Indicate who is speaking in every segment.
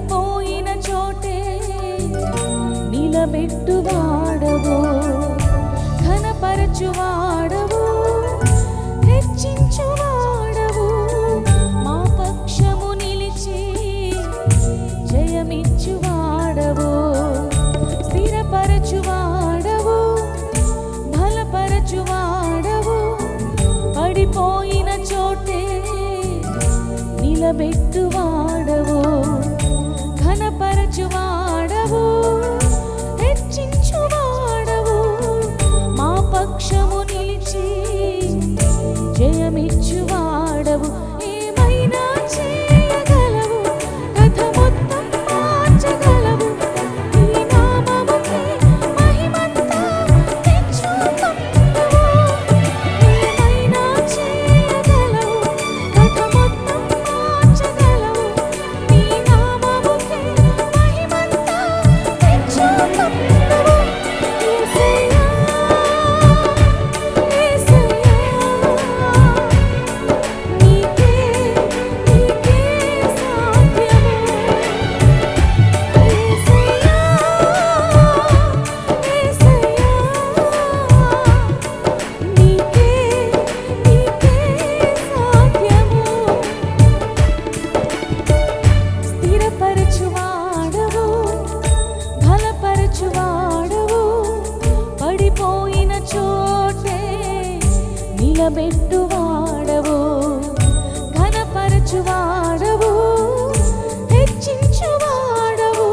Speaker 1: పడిపోయిన చోటే నిలబెట్టువాడవు, ఘనపరచువాడవు, హెచ్చించువాడవు, మా పక్షము నిలిచి జయమిచ్చువాడవు, స్థిరపరచువాడవు, బలపరచువాడవు, పడిపోయిన చోటే నిలబెట్టువాడవు, ఘనపరచువాడవు, హెచ్చించువాడవు, మా పక్షము నిలిచి జయమిచ్చువాడవు. ఏమైనా చేయగలవు, కథ మొత్తం మార్చగలవు, నీ నామముకే మహిమంతా తెచ్చుకొందువు. ఏమైనా చేయగలవు, కథ మొత్తం మార్చగలవు, నీ నామముకే మహిమంతా తెచ్చుకొందువు. యేసయ్యా, యేసయ్యా, నీకే సాధ్యము. యేసయ్యా, యేసయ్యా, నీకే సాధ్యము. స్థిరపరచువాడవు, బలపరచువాడవు, పడిపోయిన చోటే నిలబెట్టువాడవు, ఘనపరచువాడవు, హెచ్చించువాడవు,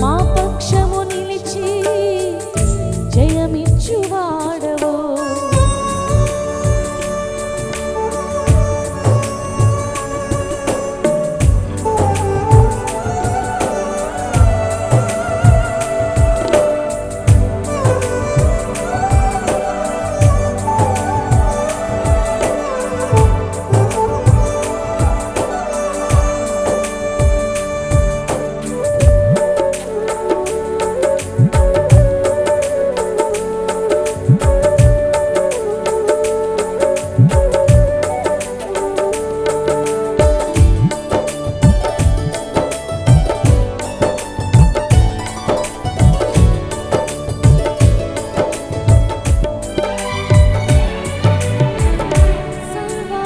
Speaker 1: మా పక్షము నిలిచి జయమిచ్చువాడవు.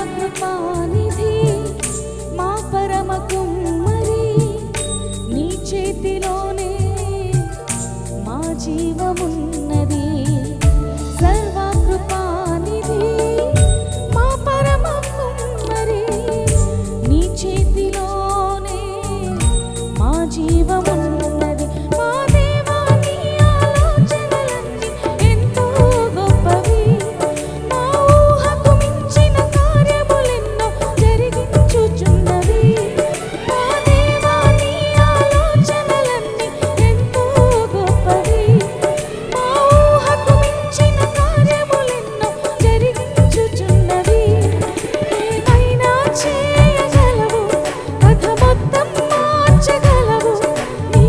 Speaker 1: సర్వకృపానిధి, మా పరమ కుమ్మరి, నీ చేతిలోనే మా జీవమున్నది. సర్వకృపానిధి, మా పరమ కుమ్మరి, నీ చేతిలోనే మా జీవమున్నది. మా దేవా, నీ ఆలోచనలన్నీ ఎంతో గొప్పవి, మా ఊహకు మించిన కార్యములెన్నో జరిగించుచున్నవి. మా దేవా, నీ ఆలోచనలన్నీ ఎంతో గొప్పవి, మా ఊహకు మించిన కార్యములెన్నో జరిగించుచున్నవి. ఏమైనా చేయగలవు, కథ మొత్తం మార్చగలవు, నీ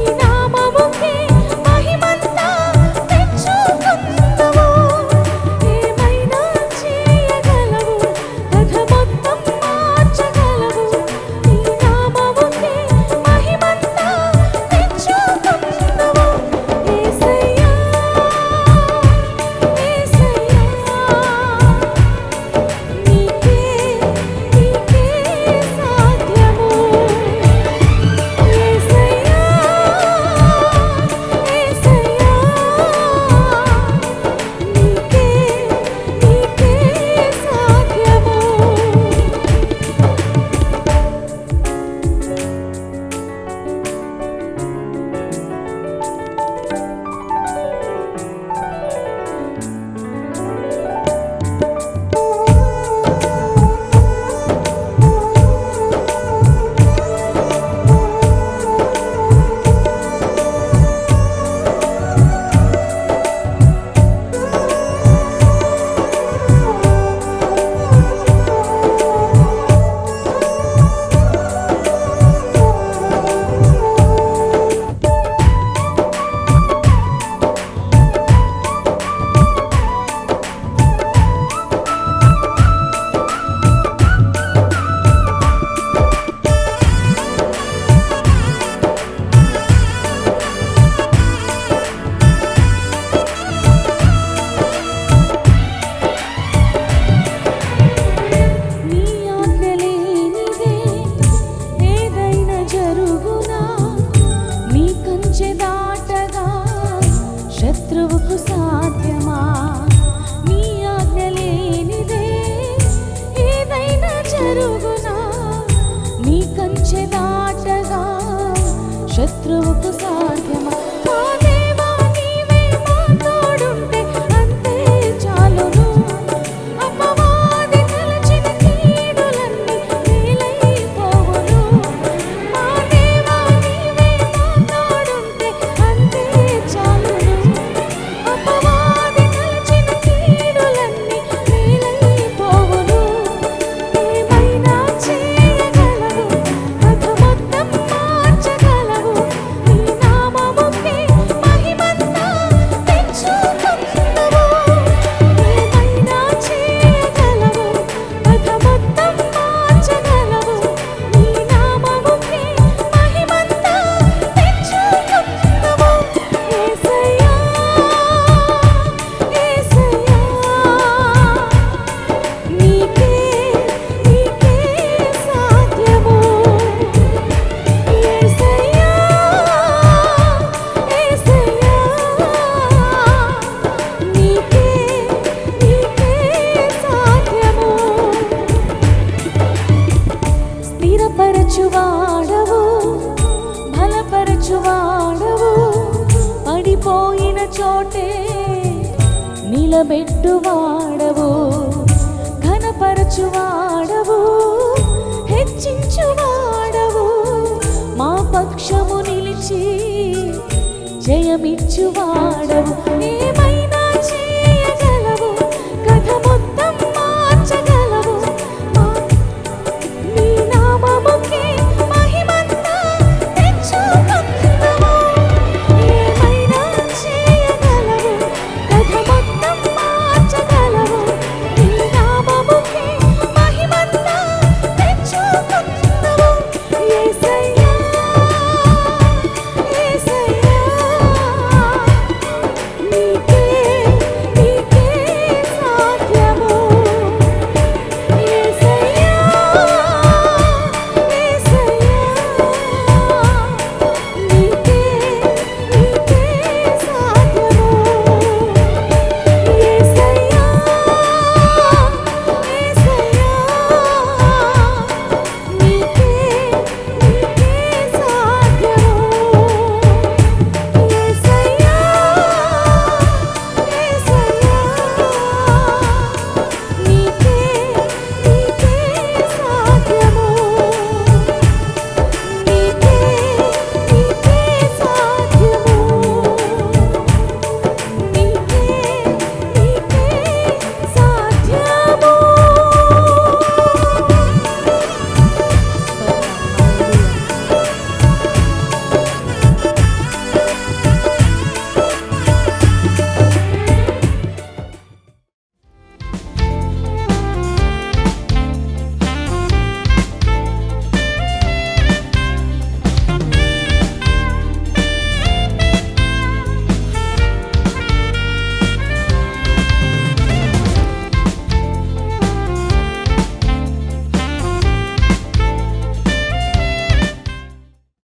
Speaker 1: శత్రువుకు సాధ్యమా? మా దేవా నీవే మా తోడుంటే అంతే చాలును. అపవాది తలచిన కీడులన్నీ మేలైపోవును. మా దేవా నీవే మా తోడుంటే అంతే చాలును. అపవాది తలచిన కీడులన్నీ మేలైపోవును. ఏమైనా చేయగలవు, కథ మొత్తం మార్చగలవు. నీ నామముకే మహిమంతా తెచ్చుకుందువు. ఏమైనా చేయగలవు, కథ మొత్తం మార్చగలవు. నీ నామముకే మహిమంతా తెచ్చుకుందువు. యేసయ్యా, యేసయ్యా, నీకే సాధ్యము. యేసయ్యా, యేసయ్యా, నీకే సాధ్యము. స్థిరపరచువాడవు, బలపరచువాడవు, పడిపోయిన చోటే నిలబెట్టువాడవు, ఘనపరచువాడవు, హెచ్చించువాడవు, మా పక్షము నిలిచి జయమిచ్చువాడవు.